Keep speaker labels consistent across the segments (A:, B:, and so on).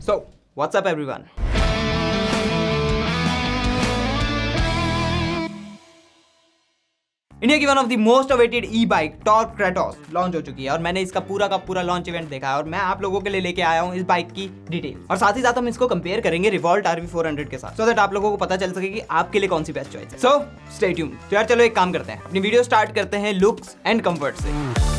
A: So, what's up everyone? India की one of the most awaited e bike Tork Kratos launch हो चुकी है और मैंने इसका पूरा का पूरा लॉन्च इवेंट देखा है और मैं आप लोगों के लिए लेके आया हूँ इस बाइक की डिटेल और साथ ही साथ हम इसको कंपेयर करेंगे रिवॉल्ट RV400 के साथ, सो दैट आप लोगों को पता चल सके कि आपके लिए कौन सी बेस्ट चॉइस है। So stay tuned. तो यार चलो एक काम करते हैं, अपनी वीडियो स्टार्ट करते हैं लुक्स एंड कंफर्ट से।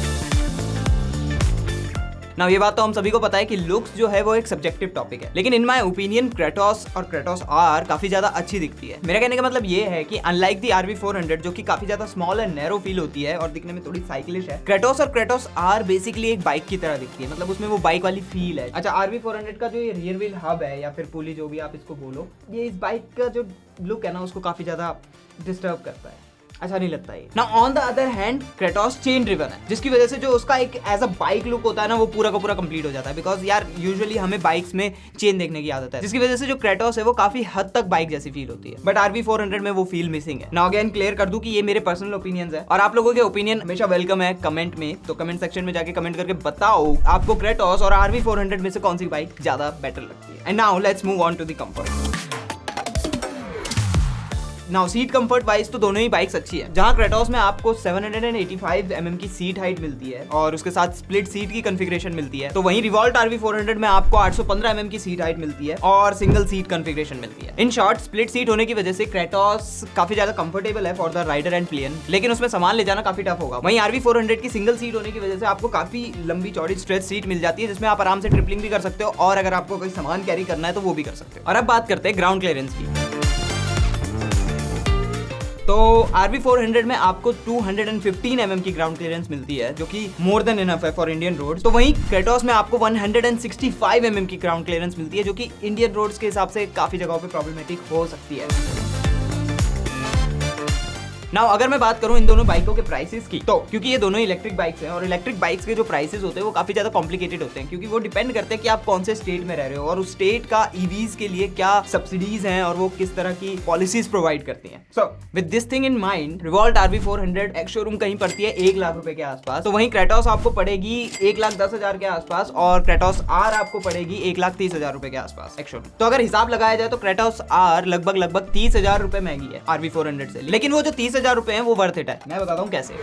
A: नाउ ये बात तो हम सभी को पता है कि लुक्स जो है वो एक सब्जेक्टिव टॉपिक है, लेकिन इन माय ओपिनियन क्रेटोस और क्रेटोस R काफी ज्यादा अच्छी दिखती है। मेरा कहने का मतलब ये है कि अनलाइक दी RV400 जो कि काफी ज्यादा स्मॉल एंड नैरो फील होती है और दिखने में थोड़ी साइकिलिश है, क्रेटोस और क्रेटोस R बेसिकली एक बाइक की तरह दिखती है, मतलब उसमें वो बाइक वाली फील है। अच्छा, RV400 का जो ये रियर व्हील हब है या फिर पुली जो भी आप इसको बोलो, ये इस बाइक का जो लुक है ना उसको काफी ज्यादा डिस्टर्ब करता है, अच्छा नहीं लगता है। ना on the other hand Kratos chain driven है, जिसकी वजह से जो उसका एक एज अ बाइक लुक होता है ना वो पूरा का पूरा कंप्लीट हो जाता है। बिकॉज यार यूजुअली हमें बाइक्स में चेन देखने की आदत है, जिसकी वजह से जो क्रेटोस है वो काफी हद तक बाइक जैसी फील होती है, बट RV400 में वो फील मिसिंग है। ना अगेन क्लियर कर दूं कि ये मेरे पर्सनल ओपिनियंस है और आप लोगों के ओपिनियन हमेशा वेलकम है कमेंट में, तो कमेंट सेक्शन में जाके कमेंट करके बताओ आपको क्रेटोस और RV400 में से कौन सी बाइक ज्यादा बेटर लगती है। And now let's move on to the comfort. Now seat comfort wise तो दोनों ही बाइक्स अच्छी है। जहां क्रेटोस में आपको 785 mm की सीट हाइट मिलती है और उसके साथ स्प्लिट सीट की कॉन्फ़िगरेशन मिलती है, तो वहीं रिवॉल्ट RV400 में आपको 815 mm की सीट हाइट मिलती है और सिंगल सीट कॉन्फ़िगरेशन मिलती है। इन शॉर्ट स्प्लिट सीट होने की वजह से क्रेटोस काफी ज्यादा कंफर्टेबल है for the rider and plain, लेकिन उसमें सामान ले जाना काफी टफ होगा। वहीं RV400 की सिंगल सीट होने की वजह से आपको काफी लंबी चौड़ी स्ट्रेच सीट मिल जाती है, जिसमें आप आराम से ट्रिपलिंग भी कर सकते हो और अगर आपको कोई सामान कैरी करना है तो वो भी कर सकते हो। और अब बात करते हैं ग्राउंड क्लियरेंस की। तो RV400 में आपको 215 mm की ग्राउंड क्लियरेंस मिलती है, जो कि मोर देन इनफ है फॉर इंडियन रोड्स। तो वहीं क्रेटोस में आपको 165 mm की ग्राउंड क्लियरेंस मिलती है, जो कि इंडियन रोड्स के हिसाब से काफी जगहों पे प्रॉब्लमेटिक हो सकती है। नाउ अगर मैं बात करूं इन दोनों बाइकों के प्राइसेस की, तो क्योंकि ये दोनों इलेक्ट्रिक बाइक्स हैं और इलेक्ट्रिक बाइक्स के जो प्राइसेस होते हैं वो काफी ज्यादा कॉम्प्लिकेटेड होते हैं, क्योंकि वो डिपेंड करते हैं कि आप कौन से स्टेट में रह रहे हो और उस स्टेट का ईवीज के लिए क्या सब्सिडीज हैं और वो किस तरह की पॉलिसीज प्रोवाइड करती हैं। So with this thing in mind, revolt RV400 ex showroom कहीं पड़ती है 1 लाख रुपए के आसपास, तो वहीं क्रेटोस आपको पड़ेगी 1,10,000 के आसपास और क्रेटोस R आपको पड़ेगी 1,30,000 रुपए के आसपास एक्स शोरूम। तो अगर हिसाब लगाया जाए तो क्रेटोस R लगभग 30,000 रुपए महंगी है RV400 से, लेकिन वो जो 30,000 रुपए है वो वर्थ इट है। मैं बताता हूं कैसे।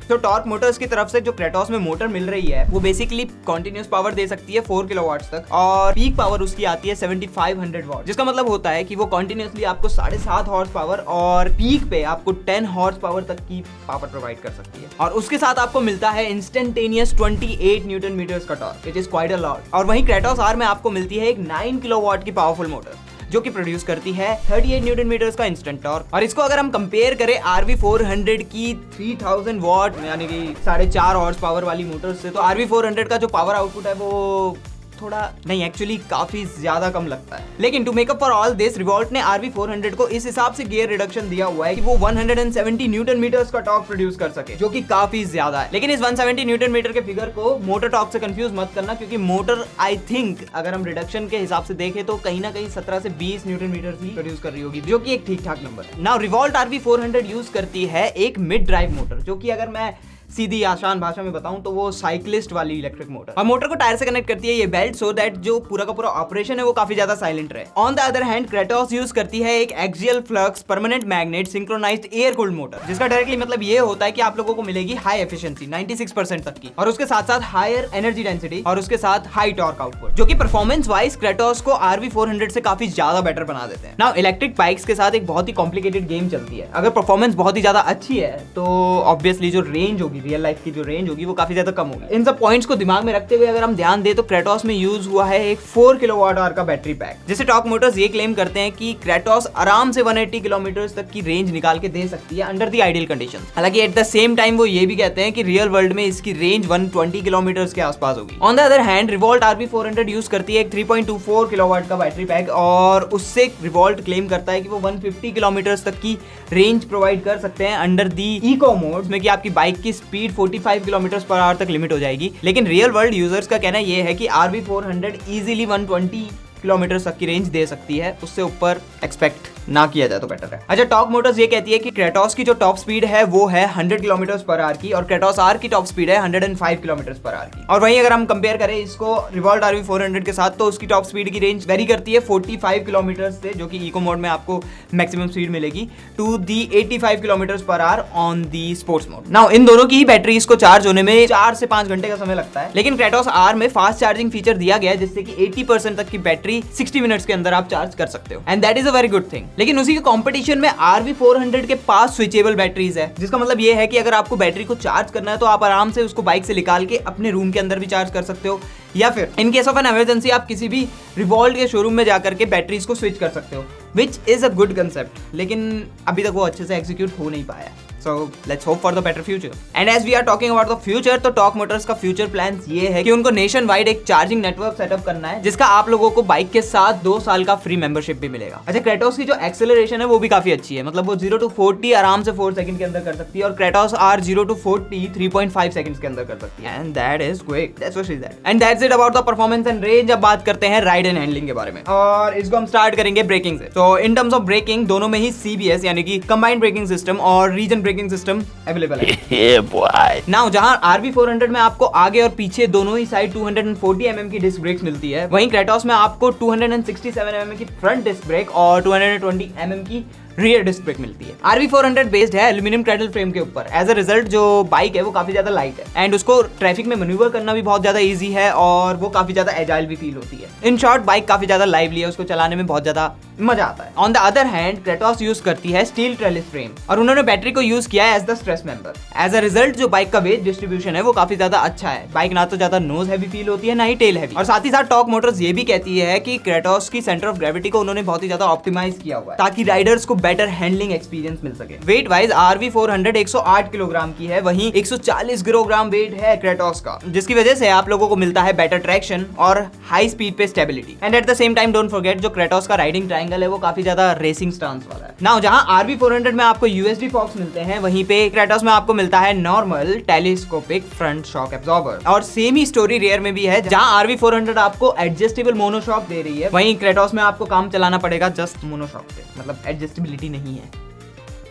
A: तो टॉर्क मोटर्स की तरफ से जो क्रेटोस में मोटर मिल रही है वो बेसिकली कंटीन्यूअस पावर दे सकती है 4 किलोवाट्स तक और पीक पावर उसकी आती है 7500 वॉट, जिसका मतलब होता है कि वो कंटीन्यूअसली आपको 7.5 हॉर्स पावर और पीक पे आपको 10 हॉर्स पावर तक की पावर प्रोवाइड कर सकती है। और उसके साथ आपको मिलता है इंस्टेंटेनियस 28 न्यूटन मीटर्स का torque, which is quite a lot. और वहीं क्रेटोस R में आपको मिलती है एक 9 किलोवाट की पावरफुल मोटर, जो कि प्रोड्यूस करती है 38 न्यूटन मीटर्स का इंस्टेंट टॉर्क। और इसको अगर हम कंपेयर करें RV400 की 3000 वॉट यानी कि 4.5 हॉर्स पावर वाली मोटर से, तो RV400 का जो पावर आउटपुट है वो थोड़ा नहीं, एक्चुअली काफी ज्यादा कम लगता है। लेकिन to make up for all this, Revolt ने RV400 को इस हिसाब से गियर रिडक्शन दिया हुआ है कि वो 170 न्यूटन मीटर्स का टॉर्क प्रोड्यूस कर सके, जो कि काफी ज्यादा है। लेकिन इस 170 न्यूटन मीटर के फिगर को मोटर टॉर्क से कंफ्यूज मत करना, क्योंकि मोटर आई थिंक अगर हम रिडक्शन के हिसाब से देखें तो कहीं ना कहीं 17 से 20 न्यूटन मीटर ही प्रोड्यूस कर रही होगी, जो कि एक ठीक ठाक नंबर है। नाउ रिवॉल्ट RV400 यूज करती है एक मिड ड्राइव मोटर, जो कि अगर मैं सीधी आसान भाषा में बताऊं तो वो साइक्लिस्ट वाली इलेक्ट्रिक मोटर, और मोटर को टायर से कनेक्ट करती है ये बेल्ट, सो दैट जो पूरा का पूरा ऑपरेशन है वो काफी ज्यादा साइलेंट रहे। On the other hand Kratos use करती है एक axial flux permanent magnet synchronized air cooled motor, जिसका डायरेक्टली मतलब ये होता है कि आप लोगों को मिलेगी हाई एफिशिएंसी 96% तक की, और उसके साथ साथ हायर एनर्जी डेंसिटी और उसके साथ हाई टॉर्क आउटपुट, जो कि परफॉर्मेंस वाइज क्रेटोस को RV400 से काफी ज्यादा बेटर बना देते हैं। नाउ इलेक्ट्रिक बाइक्स के साथ एक बहुत ही कॉम्प्लिकेटेड गेम चलती है। अगर परफॉर्मेंस बहुत ही ज्यादा अच्छी है तो ऑब्वियसली जो रेंज होगी, रियल लाइफ की जो रेंज होगी वो काफी ज्यादा कम होगी। इन सब पॉइंट्स को दिमाग में रखते हुए अगर हम ध्यान दें तो क्रेटोस में यूज हुआ है एक 4 किलोवाट आवर का बैटरी पैक, जिसे टॉर्क मोटर्स ये क्लेम करते हैं कि क्रेटोस आराम से 180 किलोमीटर तक की रेंज निकाल के दे सकती है अंडर द आइडियल कंडीशंस। हालांकि एट द सेम टाइम वो ये भी कहते हैं कि रियल वर्ल्ड में इसकी रेंज 120 किलोमीटर के आसपास होगी। On the other hand revolt RV400 use करती है एक 3.24 किलोवाट का बैटरी पैक और उससे रिवॉल्ट क्लेम करता है कि वो 150 किलोमीटर तक की रेंज प्रोवाइड कर सकते हैं अंडर दी इको मोड, में कि आपकी बाइक की स्पीड 45 किलोमीटर पर आवर तक लिमिट हो जाएगी। लेकिन रियल वर्ल्ड यूजर्स का कहना यह है कि RV400 इजीली 120 किलोमीटर तक की रेंज दे सकती है, उससे ऊपर एक्सपेक्ट ना किया जाए तो बेटर है। अच्छा, टॉर्क मोटर्स ये कहती है कि क्रेटोस की जो टॉप स्पीड है वो है 100 किलोमीटर पर आवर की और क्रेटोस आर की टॉप स्पीड है 105 किलोमीटर पर आवर की। और वहीं अगर हम कंपेयर करें इसको रिवॉल्ट RV400 के साथ, तो उसकी टॉप स्पीड की रेंज वेरी करती है 45 किलोमीटर से, जो कि इको मोड में आपको मैक्सिमम स्पीड मिलेगी, to the 85 kilometre per hour on the sports mode. Now इन दोनों की बैटरीज को चार्ज होने में 4 से 5 घंटे का समय लगता है, लेकिन क्रेटोस आर में फास्ट चार्जिंग फीचर दिया गया है जिससे कि 80% तक की बैटरी 60 मिनट्स के अंदर आप चार्ज कर सकते हो, and that is a very good thing. लेकिन उसी के कंपटीशन में RV400 के पास स्विचेबल बैटरीज है, जिसका मतलब ये है कि अगर आपको बैटरी को चार्ज करना है तो आप आराम से उसको बाइक से निकाल के अपने रूम के अंदर भी चार्ज कर सकते हो, या फिर in case of an emergency आप किसी भी रिवॉल्ट के शोरूम में जाकर के बैटरीज को स्विच कर सकते हो, which is a good concept. लेकिन अभी तक वो अच्छे से एग्जीक्यूट हो नहीं पाया। So let's hope for the better future. And as we are talking about the future, तो टॉर्क मोटर्स का फ्यूचर प्लान्स ये है कि उनको नेशन वाइड एक चार्जिंग नेटवर्क सेटअप करना है, जिसका आप लोगों को बाइक के साथ 2 साल का फ्री मेंबरशिप भी मिलेगा। अच्छा, क्रेटोस की जो एक्सेलरेशन है वो भी काफी अच्छी है, मतलब वो 0 to 40 आराम से 4 सेकंड के अंदर कर सकती है, और क्रेटोस आर 0 to 40 3.5 सेकंड्स के अंदर कर सकती है, and that is quick. That's what she said. And that's it about the performance and range. अब बात करते हैं राइड एंड हैंडलिंग के बारे में, और इसको हम स्टार्ट करेंगे ब्रेकिंग से। तो इन टर्म्स ऑफ ब्रेकिंग दोनों में ही CBS यानी कि कंबाइंड ब्रेकिंग सिस्टम और रीजन ब्रेकिंग सिस्टम अवेलेबल है। नाउ जहां RV400 में आपको आगे और पीछे दोनों ही साइड 240 mm की डिस्क ब्रेक्स मिलती है, वहीं क्रेटोस में आपको 267 mm की फ्रंट डिस्क ब्रेक और 220 mm की रियर डिस्क ब्रेक मिलती है। RV400 बेस्ड है एल्यूमिनियम क्रेडल फ्रेम के ऊपर। एज अ रिजल्ट जो बाइक है वो काफी ज्यादा लाइट है, एंड उसको ट्रैफिक में मैन्यूवर करना भी बहुत ज्यादा इजी है, और वो काफी ज्यादा एजाइल भी फील होती है। इन शॉर्ट बाइक काफी ज्यादा लाइवली है, उसको चलाने में बहुत ज्यादा मजा आता है। On the other hand Kratos use करती है स्टील ट्रेलिस फ्रेम, और उन्होंने बैटरी को यूज किया है as the stress member. As a result जो बाइक का वेट डिस्ट्रीब्यूशन है वो काफी ज्यादा अच्छा है। बाइक ना तो ज्यादा नोज हैवी फील होती है, ना ही टेल हैवी। और साथ ही साथ टॉर्क मोटर्स ये भी कहती है कि क्रेटोस की सेंटर ऑफ ग्रेविटी को उन्होंने बहुत ही ज्यादा ऑप्टिमाइज किया हुआ है, ताकि राइडर्स को बेटर हैंडलिंग एक्सपीरियंस मिल सके। वेट वाइज RV400 108 किलोग्राम की है, वहीं 140 किलोग्राम वेट है क्रेटोस का, जिसकी वजह से आप लोगों को मिलता है बेटर ट्रैक्शन और हाई स्पीड पे stability. And at the same time don't forget जो क्रेटोस का राइडिंग ट्रायंगल है वो काफी ज्यादा रेसिंग स्टांस वाला है। नाउ जहां RV400 में आपको USD फॉक्स मिलते हैं, वहीं पे क्रेटोस में आपको मिलता है normal telescopic front shock absorber. और सेम ही स्टोरी रियर में भी है, जहां RV400 आपको एडजस्टेबल मोनोशॉक दे रही है, वहीं क्रेटोस में आपको काम चलाना पड़ेगा जस्ट मोनोशॉक से, मतलब एडजस्टेबिलिटी नहीं है।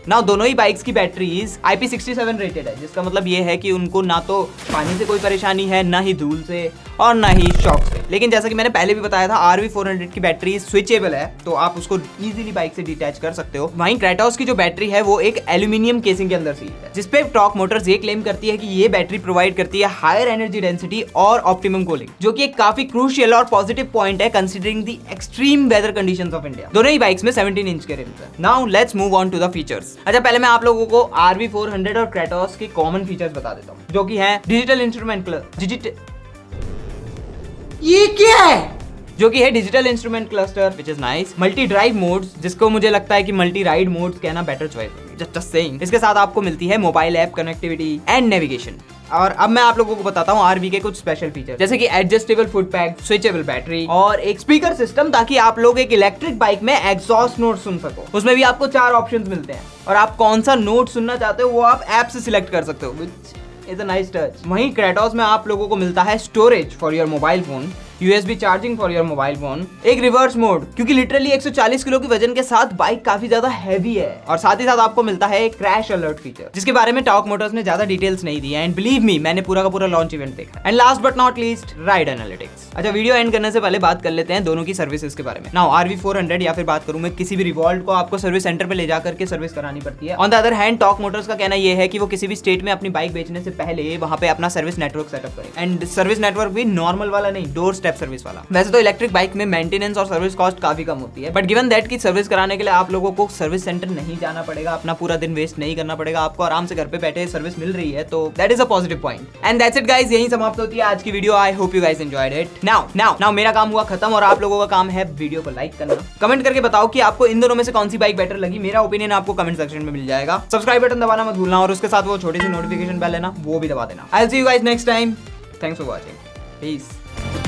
A: नाउ दोनों ही बाइक्स की बैटरीज IP67 रेटेड है, जिसका मतलब ये है कि उनको ना तो पानी से कोई परेशानी है, ना ही धूल से, और ना ही शॉक से। लेकिन जैसा कि मैंने पहले भी बताया था, RV400 की बैटरी स्विचेबल है, तो आप उसको इजीली बाइक से डिटैच कर सकते हो। वहीं क्रेटोस की जो बैटरी है वो एक एल्यूमिनियम केसिंग के अंदर सील्ड है, जिसपे टॉर्क मोटर्स ये क्लेम करती है कि ये बैटरी प्रोवाइड करती है हायर एनर्जी डेंसिटी और ऑप्टिमम कूलिंग, जो कि एक काफी क्रूशियल और पॉजिटिव पॉइंट है considering the extreme weather conditions of India. दोनों ही बाइक्स में 17 इंच के रिम्स है। Now let's move on to the features. अच्छा, पहले मैं आप लोगों को RV400 और क्रेटोस के कॉमन फीचर्स बता देता हूँ, जो कि है डिजिटल इंस्ट्रूमेंट ये क्या है, जो कि है digital instrument cluster, which is nice. Multi drive modes, जिसको मुझे लगता है कि मल्टी राइड मोड्स कहना बेटर चॉइस होगी, जस्ट सेइंग। इसके साथ आपको मिलती है mobile app connectivity and navigation. और अब मैं आप लोगों को बताता हूँ RV के कुछ स्पेशल फीचर, जैसे कि adjustable foot pad, switchable battery और एक स्पीकर सिस्टम, ताकि आप लोग एक इलेक्ट्रिक बाइक में एग्जॉस्ट नोट सुन सको। उसमें भी आपको 4 ऑप्शंस मिलते हैं, और आप कौन सा नोट सुनना चाहते हो वो आप ऐप से सिलेक्ट कर सकते हो, which is a nice touch. वहीं क्रेटोस में आप लोगों को मिलता है storage for your mobile phone, USB charging for your mobile phone, एक रिवर्स मोड, क्योंकि लिटरली 140 किलो की वजन के साथ बाइक काफी ज्यादा हैवी है, और साथ ही साथ आपको मिलता है एक क्रैश अलर्ट फीचर, जिसके बारे में टॉर्क मोटर्स ने ज्यादा डिटेल्स नहीं दी है, एंड बिलीव मी मैंने पूरा का पूरा लॉन्च इवेंट देखा। And last but not least, ride analytics. अच्छा, वीडियो एंड करने से पहले बात कर लेते हैं दोनों की सर्विसेज के बारे में। नाउ RV400 या फिर बात करूं मैं किसी भी रिवॉल्ट को आपको सर्विस सेंटर पे ले जाकर के सर्विस करानी पड़ती है। On the other hand torque Motors का कहना यह है कि वो किसी भी स्टेट में अपनी बाइक बेचने से पहले वहां पे अपना सर्विस नेटवर्क सेटअप करें, एंड सर्विस नेटवर्क भी नॉर्मल वाला नहीं, डोर स्टेप सर्विस वाला। वैसे तो इलेक्ट्रिक बाइक में मेंटेनेंस और सर्विस कॉस्ट काफी कम होती है, बट गिवन दैट की सर्विस कराने के लिए आप लोगों को सर्विस सेंटर नहीं जाना पड़ेगा, अपना पूरा दिन वेस्ट नहीं करना पड़ेगा, आपको आराम से घर पे बैठे सर्विस मिल रही है, तो that is a positive point. And that's it guys, यहीं समाप्त होती है आज की video. I hope you guys enjoyed it. Now मेरा काम हुआ खत्म, और आप लोगों का काम है वीडियो को लाइक करना। कमेंट करके बताओ कि आपको इन दोनों में से कौन सी बाइक बेटर लगी। मेरा ओपिनियन आपको कमेंट सेक्शन में मिल जाएगा। सब्सक्राइब बटन दबाना मत भूलना, और उसके साथ वो छोटी सी नोटिफिकेशन बेल है ना, वो भी दबा देना। I will see you guys next time. Thanks for watching. Piece.